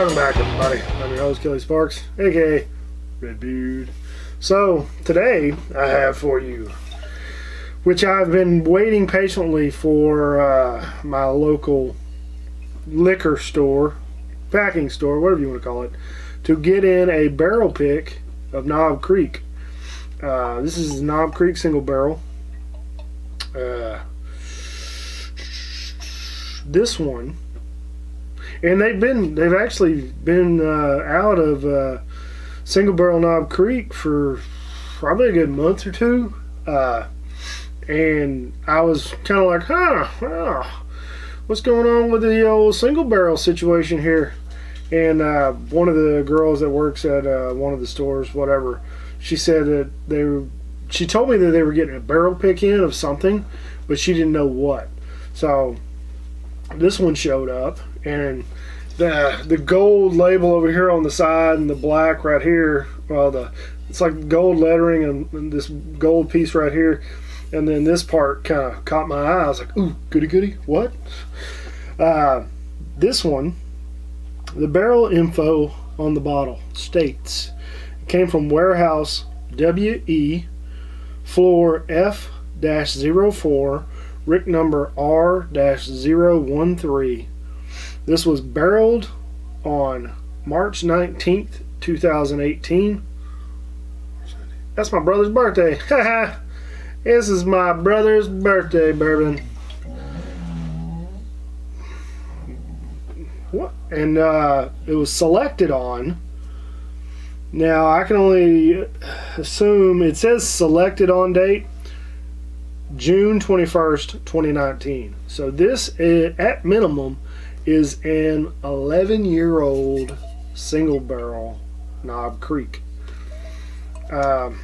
Welcome back, everybody. I'm your host, Kelly Sparks, aka Redbeard. So, today I have for you, which I've been waiting patiently for my local liquor store, packing store, whatever you want to call it, to get in a barrel pick of Knob Creek. This is Knob Creek single barrel. This one, and they've actually been out of single barrel Knob Creek for probably a good month or two, and I was kind of like, what's going on with the old single barrel situation here? And one of the girls that works at one of the stores, whatever, she said that she told me that they were getting a barrel pick in of something, but she didn't know what. So this one showed up, and the gold label over here on the side and the black right here, well, it's like gold lettering and this gold piece right here, and then this part kind of caught my eye. I was like, ooh, goody goody, what? This one, the barrel info on the bottle states it came from warehouse WE, floor F-04, Rick number R-013. This was barreled on March 19th, 2018. That's my brother's birthday. This is my brother's birthday bourbon. What? And it was selected on. Now I can only assume it says selected on date June 21st, 2019. So this, at minimum, is an 11-year-old single barrel Knob Creek. I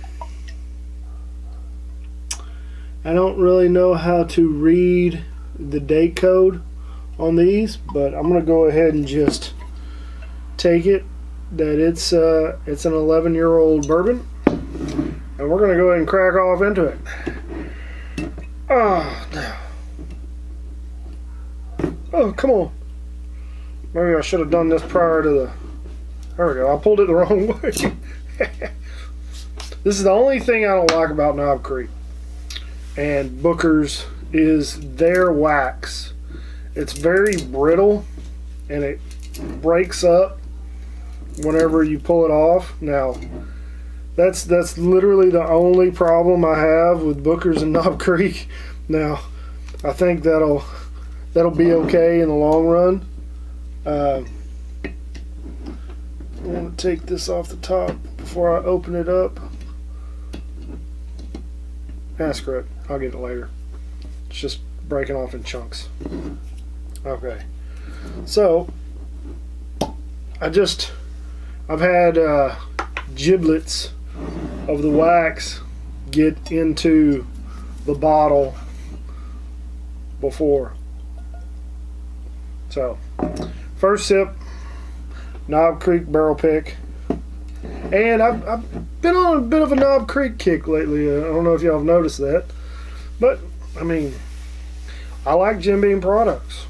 don't really know how to read the date code on these, but I'm going to go ahead and just take it that it's an 11-year-old bourbon, and we're going to go ahead and crack off into it. Oh, come on. Maybe I should have done this prior to the... There we go. I pulled it the wrong way. This is the only thing I don't like about Knob Creek and Booker's is their wax. It's very brittle and it breaks up whenever you pull it off. Now, that's literally the only problem I have with Booker's and Knob Creek. Now, I think that'll be okay in the long run. I want to take this off the top before I open it up. Screw it. I'll get it later. It's just breaking off in chunks. Okay. So, I've had giblets of the wax get into the bottle before. So, first sip, Knob Creek barrel pick. And I've been on a bit of a Knob Creek kick lately. I don't know if y'all have noticed that. But, I mean, I like Jim Beam products.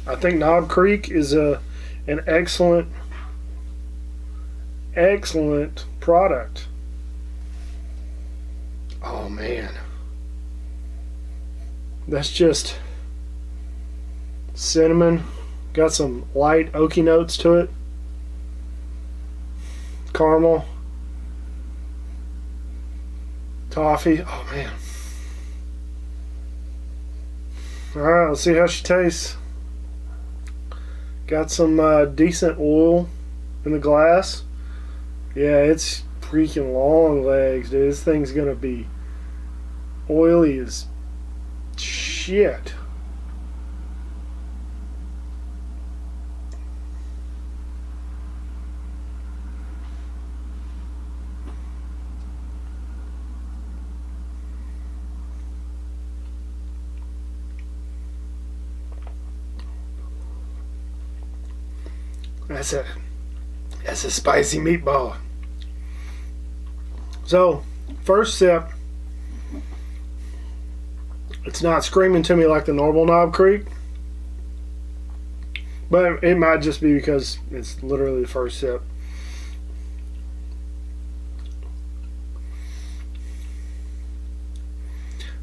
I think Knob Creek is an excellent product. Oh, man. That's just cinnamon. Got some light oaky notes to it. Caramel. Toffee. Oh, man. Alright, let's see how she tastes. Got some decent oil in the glass. Yeah, it's freaking long legs, dude. This thing's gonna be oily as shit. That's a spicy meatball. So, first sip, it's not screaming to me like the normal Knob Creek, But it might just be because it's literally the first sip.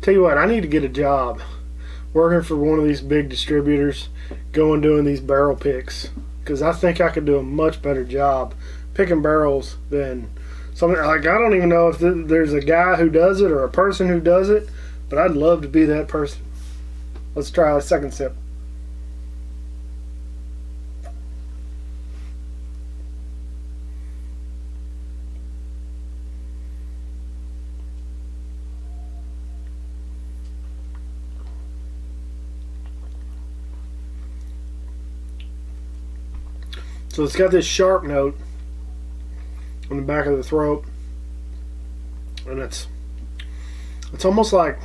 Tell you what, I need to get a job working for one of these big distributors, going doing these barrel picks, because I think I could do a much better job picking barrels than something like, I don't even know if there's a guy who does it or a person who does it, but I'd love to be that person. Let's try a second sip. So it's got this sharp note on the back of the throat, and it's almost like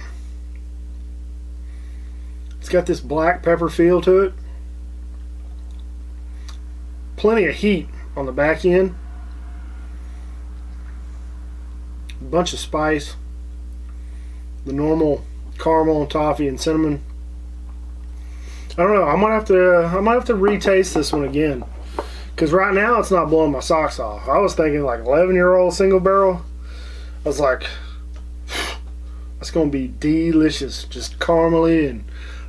it's got this black pepper feel to it. Plenty of heat on the back end. A bunch of spice. The normal caramel and toffee and cinnamon. I don't know. I might have to retaste this one again. Because right now it's not blowing my socks off. I was thinking like 11-year-old single barrel. I was like, that's going to be delicious. Just caramely and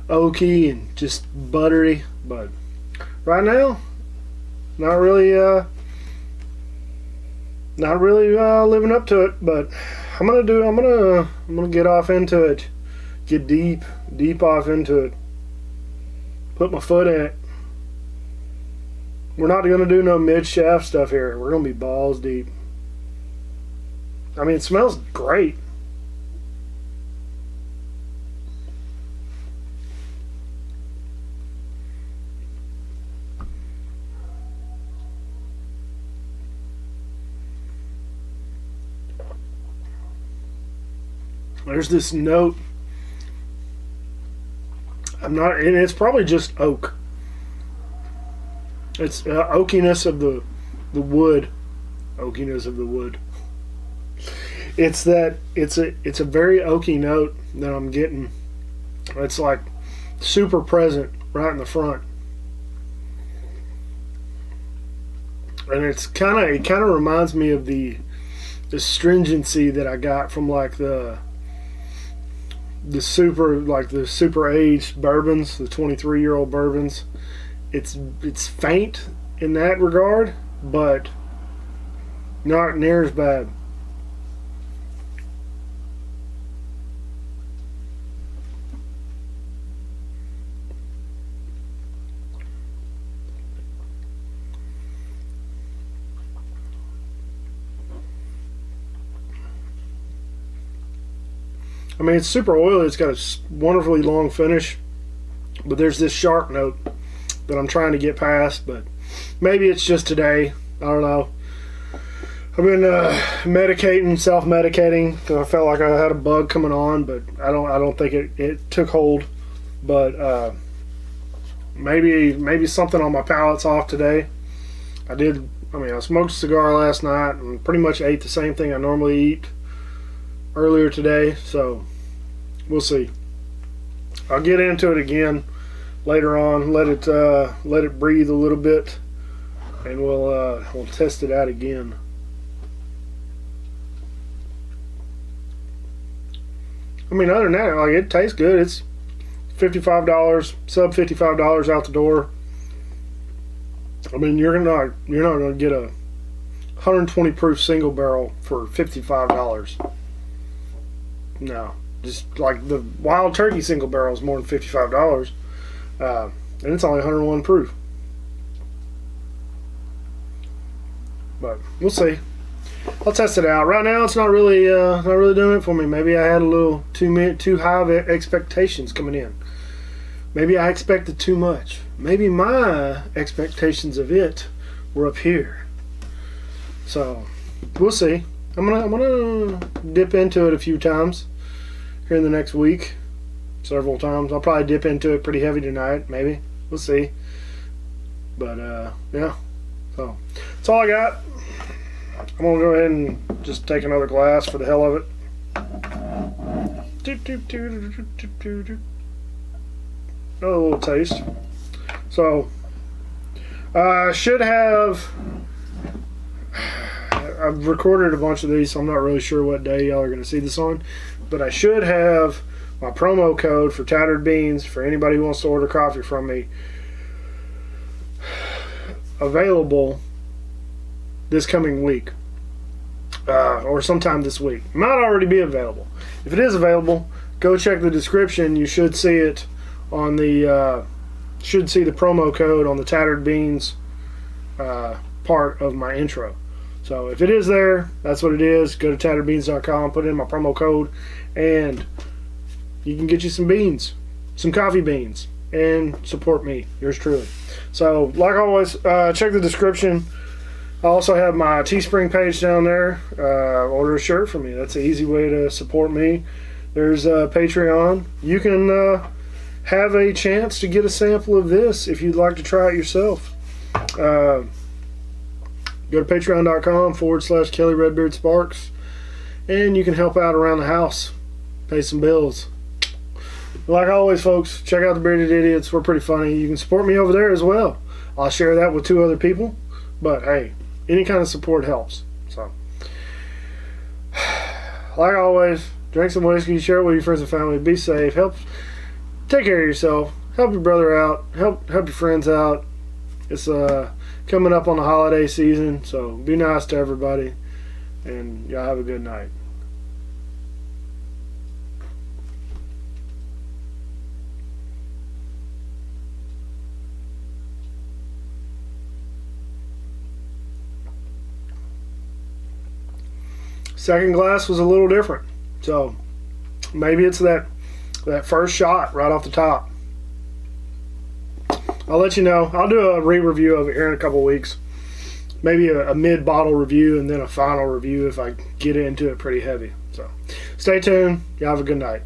oaky and just buttery. But right now, not really living up to it. But I'm gonna get off into it. Get deep off into it. Put my foot in it. We're not going to do no mid-shaft stuff here. We're going to be balls deep. I mean, it smells great. There's this note. And it's probably just oak. It's oakiness of the wood. Oakiness of the wood. It's a very oaky note that I'm getting. It's like super present right in the front. And it kind of reminds me of the stringency that I got from like the super aged bourbons, the 23-year-old bourbons. It's faint in that regard, but not near as bad. I mean, it's super oily. It's got a wonderfully long finish, but there's this sharp note that I'm trying to get past, but maybe it's just today. I don't know. I've been self-medicating because I felt like I had a bug coming on, but I don't think it took hold. But maybe something on my palate's off today. I smoked a cigar last night and pretty much ate the same thing I normally eat earlier today, so we'll see. I'll get into it again later on, let it breathe a little bit, and we'll test it out again. I mean, other than that, like, it tastes good. It's $55, sub $55 out the door. I mean, you're not gonna get a 120 proof single barrel for $55. No, just like the Wild Turkey single barrel is more than $55. And it's only 101 proof. But we'll see. I'll test it out. Right now, it's not really doing it for me. Maybe I had a little too high of expectations coming in. Maybe I expected too much. Maybe my expectations of it were up here. So we'll see. I'm gonna dip into it a few times here in the next week. Several times. I'll probably dip into it pretty heavy tonight, maybe. We'll see. But yeah. So that's all I got. I'm gonna go ahead and just take another glass for the hell of it. Another little taste. So Should have. I've recorded a bunch of these, so I'm not really sure what day y'all are going to see this on. But I should have my promo code for Tattered Beans for anybody who wants to order coffee from me available this coming week. Or sometime this week. It might already be available. If it is available, go check the description. You should see it on the should see the promo code on the Tattered Beans part of my intro. So if it is there, that's what it is. Go to tatteredbeans.com, put in my promo code, and you can get you some beans, some coffee beans, and support me, yours truly. So like always, check the description. I also have my Teespring page down there. Order a shirt from me. That's an easy way to support me. There's Patreon. You can have a chance to get a sample of this if you'd like to try it yourself. Go to patreon.com/Kelly Redbeard Sparks, and you can help out around the house, pay some bills. Like always, folks, check out the Bearded Idiots. We're pretty funny. You can support me over there as well. I'll share that with 2 other people, but hey, any kind of support helps. So, like always, drink some whiskey, share it with your friends and family, be safe, take care of yourself, help your brother out, help your friends out. It's coming up on the holiday season, so be nice to everybody, and y'all have a good night. Second glass was a little different, so maybe it's that first shot right off the top. I'll let you know. I'll do a re-review of it here in a couple weeks. Maybe a mid-bottle review and then a final review if I get into it pretty heavy. So stay tuned. Y'all have a good night.